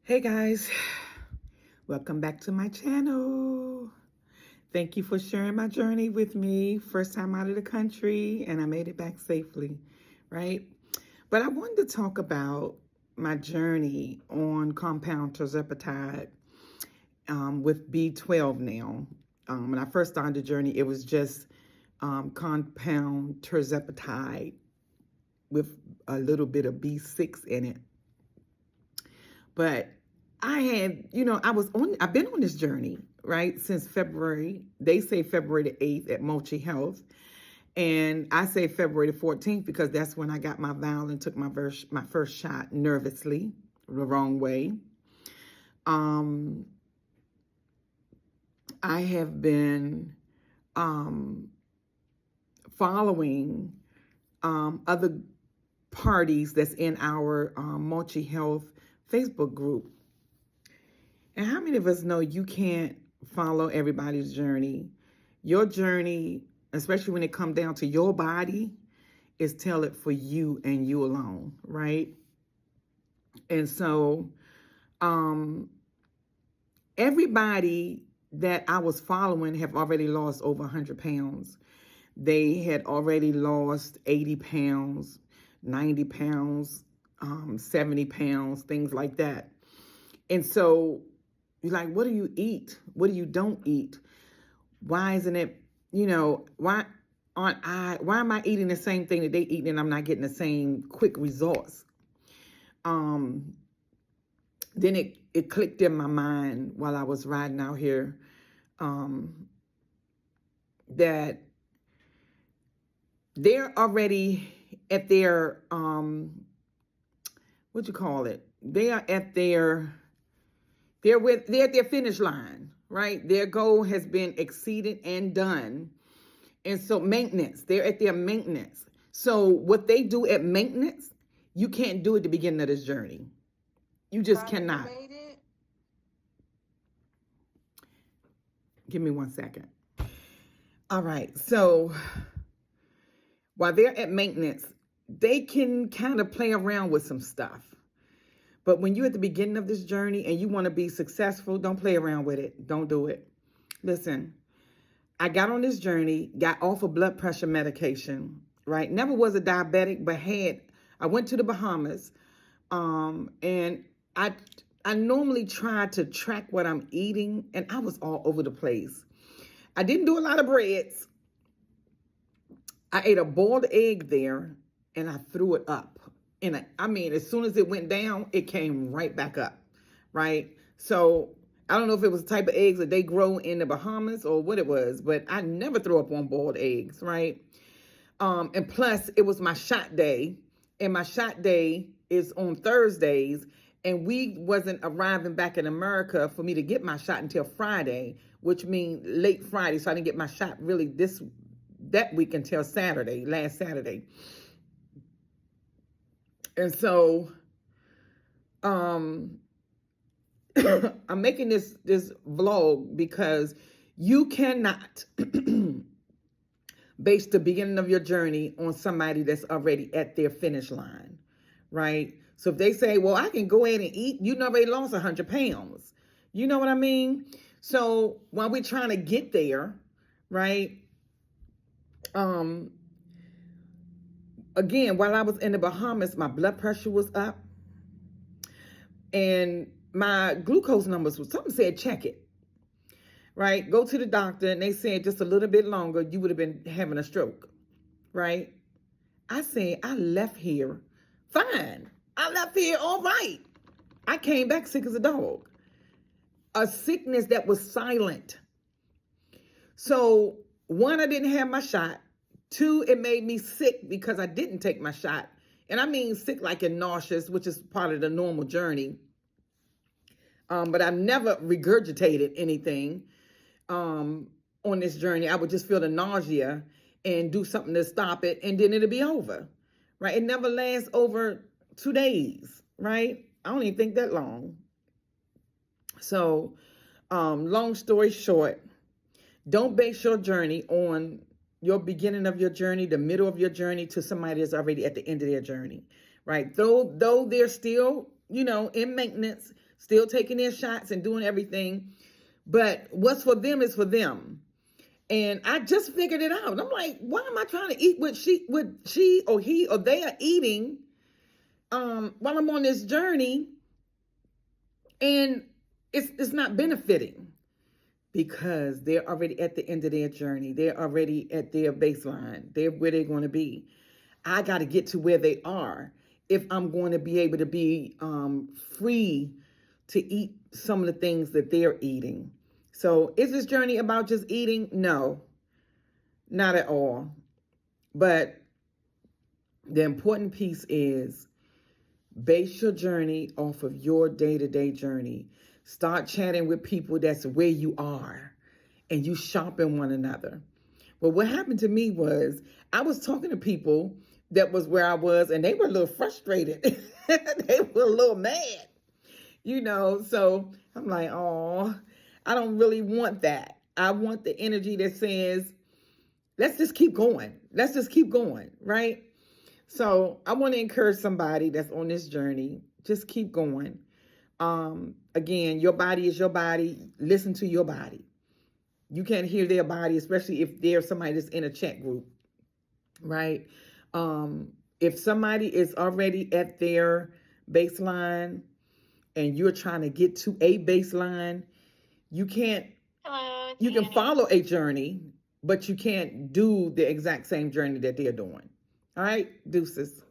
Hey guys, welcome back to my channel. Thank you for sharing my journey with me. First time out of the country and I made it back safely, right? But I wanted to talk about my journey on compound terzepatide with B12 now. When I first started the journey, it was just compound terzepatide with a little bit of B6 in it. But I've been on this journey, right, since February. They say February the 8th at Mochi Health. And I say February the 14th because that's when I got my vial and took my first shot nervously, the wrong way. I have been following other parties that's in our Mochi Health Facebook group. And how many of us know you can't follow everybody's journey? Your journey, especially when it comes down to your body, is tailored for you and you alone, right? And so everybody that I was following have already lost over 100 pounds. They had already lost 80 pounds, 90 pounds, 70 pounds, things like that. And so you're like, what do you eat? What do you don't eat? Why isn't it, why am I eating the same thing that they eat and I'm not getting the same quick results? Then it clicked in my mind while I was riding out here, that they're already at their, They are at they're at their finish line, right? Their goal has been exceeded and done. And so maintenance, they're at their maintenance. So what they do at maintenance, you can't do at the beginning of this journey. You just cannot. Give me 1 second. All right. So while they're at maintenance, they can kind of play around with some stuff. But when you're at the beginning of this journey and you want to be successful, don't play around with it. Don't do it. Listen, I got on this journey, got off of blood pressure medication, right? Never was a diabetic, but I went to the Bahamas, and I normally try to track what I'm eating, and I was all over the place. I didn't do a lot of breads. I ate a boiled egg there, and I threw it up. And as soon as it went down, it came right back up, right? So I don't know if it was the type of eggs that they grow in the Bahamas or what it was, but I never threw up on boiled eggs, right? And plus, it was my shot day, and my shot day is on Thursdays, and we wasn't arriving back in America for me to get my shot until Friday, which means late Friday, so I didn't get my shot really that week until last Saturday. And so I'm making this vlog because you cannot base the beginning of your journey on somebody that's already at their finish line, right? So if they say, well, I can go ahead and eat, you already lost 100 pounds. You know what I mean? So while we're trying to get there, right? Again, while I was in the Bahamas, my blood pressure was up and my glucose numbers something said, check it, right? Go to the doctor and they said just a little bit longer, you would have been having a stroke, right? I said, I left here fine. I left here all right. I came back sick as a dog. A sickness that was silent. So 1, I didn't have my shot. 2, it made me sick because I didn't take my shot. And I mean sick like in nauseous, which is part of the normal journey. But I've never regurgitated anything on this journey. I would just feel the nausea and do something to stop it, and then it'll be over, right? It never lasts over 2 days, right? I don't even think that long. So long story short, don't base your journey on your beginning of your journey, the middle of your journey to somebody that's already at the end of their journey, right? Though they're still in maintenance, still taking their shots and doing everything. But what's for them is for them. And I just figured it out. I'm like, why am I trying to eat what she or he or they are eating while I'm on this journey, and it's not benefiting, because they're already at the end of their journey. They're already at their baseline. They're where they're going to be. I got to get to where they are if I'm going to be able to be free to eat some of the things that they're eating. So is this journey about just eating? No, not at all. But the important piece is base your journey off of your day-to-day journey. Start chatting with people that's where you are, and you sharpen one another. But what happened to me was I was talking to people that was where I was, and they were a little frustrated. They were a little mad, so I'm like, oh, I don't really want that. I want the energy that says, let's just keep going. Let's just keep going, right? So I want to encourage somebody that's on this journey. Just keep going. Again, your body is your body. Listen to your body. You can't hear their body, especially if there's somebody that's in a chat group, right? If somebody is already at their baseline and you're trying to get to a baseline, you can't. Hello, you can follow a journey, but you can't do the exact same journey that they're doing. All right, deuces.